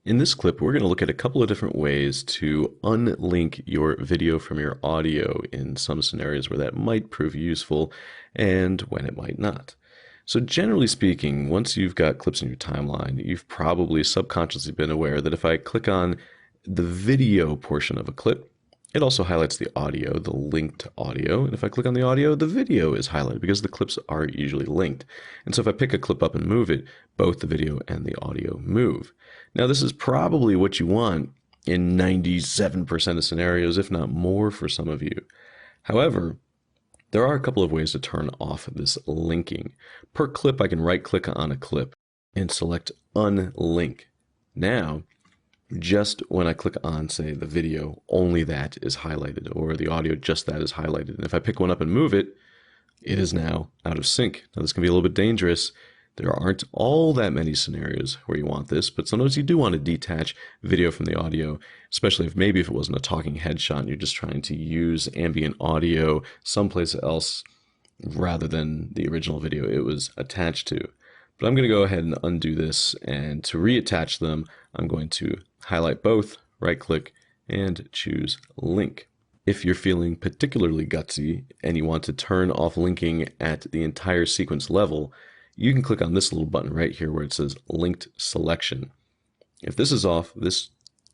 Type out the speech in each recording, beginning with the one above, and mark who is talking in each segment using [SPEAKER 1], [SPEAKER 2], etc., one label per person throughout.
[SPEAKER 1] In this clip, we're going to look at a couple of different ways to unlink your video from your audio in some scenarios where that might prove useful and when it might not. So generally speaking, once you've got clips in your timeline, you've probably subconsciously been aware that if I click on the video portion of a clip, it also highlights the audio, the linked audio. And if I click on the audio, the video is highlighted because the clips are usually linked. And so if I pick a clip up and move it, both the video and the audio move. Now, this is probably what you want in 97% of scenarios, if not more for some of you. However, there are a couple of ways to turn off this linking. Per clip, I can right-click on a clip and select Unlink. Now, just when I click on, say, the video, only that is highlighted, or the audio, just that is highlighted. And if I pick one up and move it, it is now out of sync. Now, this can be a little bit dangerous. There aren't all that many scenarios where you want this, but sometimes you do want to detach video from the audio, especially if maybe if it wasn't a talking headshot and you're just trying to use ambient audio someplace else rather than the original video it was attached to. But I'm going to go ahead and undo this, and to reattach them, I'm going to highlight both, right-click, and choose Link. If you're feeling particularly gutsy and you want to turn off linking at the entire sequence level, you can click on this little button right here where it says Linked Selection. If this is off, this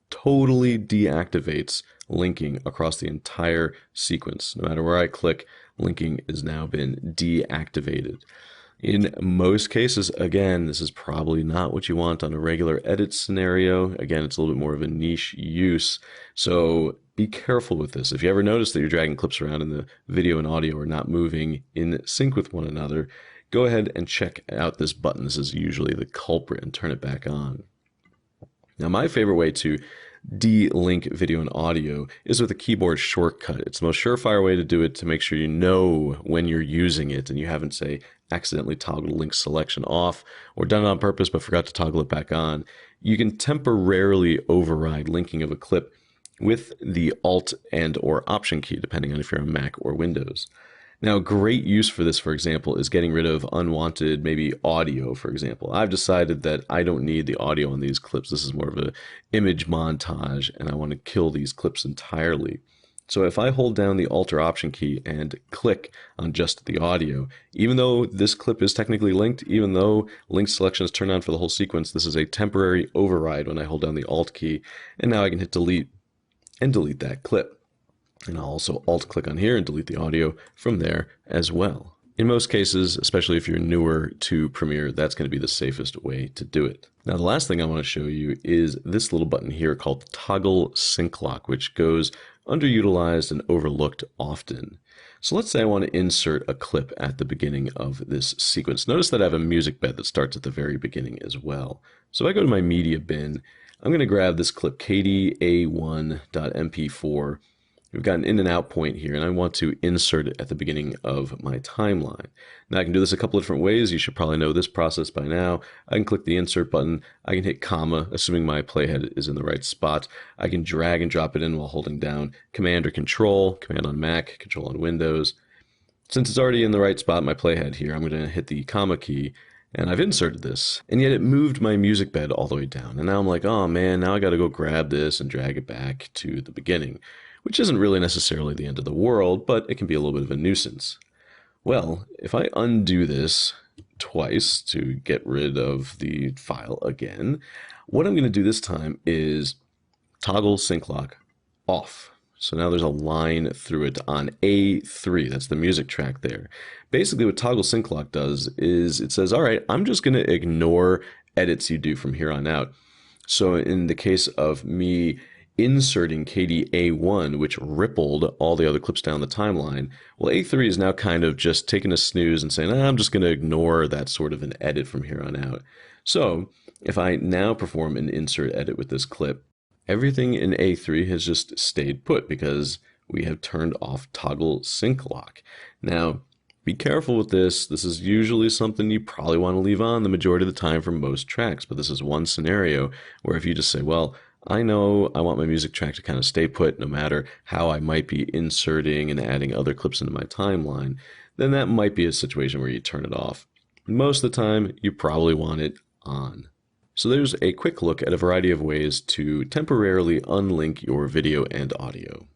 [SPEAKER 1] totally deactivates linking across the entire sequence. No matter where I click, linking has now been deactivated. In most cases, again, this is probably not what you want on a regular edit scenario. Again, it's a little bit more of a niche use, so be careful with this. If you ever notice that you're dragging clips around and the video and audio are not moving in sync with one another, go ahead and check out this button. This is usually the culprit, and turn it back on. Now, my favorite way to de-link video and audio is with a keyboard shortcut. It's the most surefire way to do it, to make sure you know when you're using it and you haven't, say, accidentally toggled link selection off or done it on purpose but forgot to toggle it back on. You can temporarily override linking of a clip with the Alt and or Option key, depending on if you're on Mac or Windows. Now, great use for this, for example, is getting rid of unwanted, maybe audio, for example. I've decided that I don't need the audio on these clips. This is more of an image montage, and I want to kill these clips entirely. So if I hold down the Alt or Option key and click on just the audio, even though this clip is technically linked, even though link selection is turned on for the whole sequence, this is a temporary override when I hold down the Alt key, and now I can hit delete and delete that clip. And I'll also Alt-click on here and delete the audio from there as well. In most cases, especially if you're newer to Premiere, that's going to be the safest way to do it. Now, the last thing I want to show you is this little button here called Toggle Sync Lock, which goes underutilized and overlooked often. So let's say I want to insert a clip at the beginning of this sequence. Notice that I have a music bed that starts at the very beginning as well. So if I go to my media bin, I'm going to grab this clip, kda1.mp4. We've got an in and out point here, and I want to insert it at the beginning of my timeline. Now, I can do this a couple of different ways. You should probably know this process by now. I can click the insert button. I can hit comma, assuming my playhead is in the right spot. I can drag and drop it in while holding down Command or Control, Command on Mac, Control on Windows. Since it's already in the right spot, my playhead here, I'm going to hit the comma key, and I've inserted this. And yet it moved my music bed all the way down. And now I'm like, oh man, now I got to go grab this and drag it back to the beginning, which isn't really necessarily the end of the world, but it can be a little bit of a nuisance. Well, if I undo this twice to get rid of the file again, what I'm going to do this time is toggle sync lock off. So now there's a line through it on A3. That's the music track there. Basically, what toggle sync lock does is it says, all right, I'm just going to ignore edits you do from here on out. So in the case of me inserting KDA1, which rippled all the other clips down the timeline, well, A3 is now kind of just taking a snooze and saying, I'm just going to ignore that sort of an edit from here on out. So if I now perform an insert edit with this clip, everything in A3 has just stayed put because we have turned off toggle sync lock. Now, be careful with this. This is usually something you probably want to leave on the majority of the time for most tracks, but this is one scenario where if you just say, well, I know I want my music track to kind of stay put no matter how I might be inserting and adding other clips into my timeline, then that might be a situation where you turn it off. Most of the time, you probably want it on. So there's a quick look at a variety of ways to temporarily unlink your video and audio.